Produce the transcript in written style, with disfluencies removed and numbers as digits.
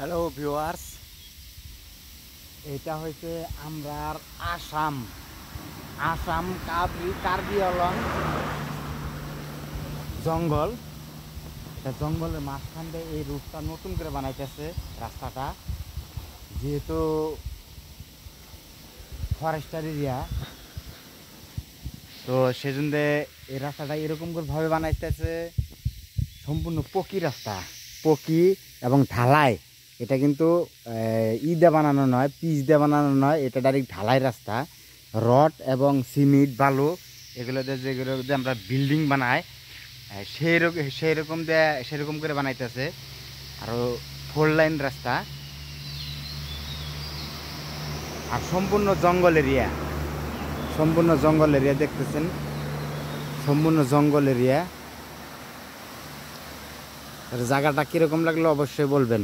Hello viewers, এটা হইছে আমরার আসাম আসাম কার্বি আংলং জঙ্গল। এটা জঙ্গলের মাঝখান দিয়ে এই রুটটা নতুন করে বানাইতেছে রাস্তাটা, যেহেতু ফরেস্টার এরিয়া, তো সেজন্য এই রাস্তাটা এরকম করে ভাবে বানাইতেছে। সম্পূর্ণ পকি রাস্তা, পকি এবং ঢালাই। এটা কিন্তু দিয়ে বানানো নয়, পিচ দিয়ে বানানো নয়, এটা ডাইরেক্ট ঢালাই রাস্তা। রড এবং সিমেন্ট বালু এগুলো দিয়ে যেগুলো দিয়ে আমরা বিল্ডিং বানাই, সেরকম করে বানাইতেছে। আরও 4 লাইন রাস্তা, আর সম্পূর্ণ জঙ্গল এরিয়া, দেখতেছেন, সম্পূর্ণ জঙ্গল এরিয়া। জায়গাটা কীরকম লাগলো অবশ্যই বলবেন।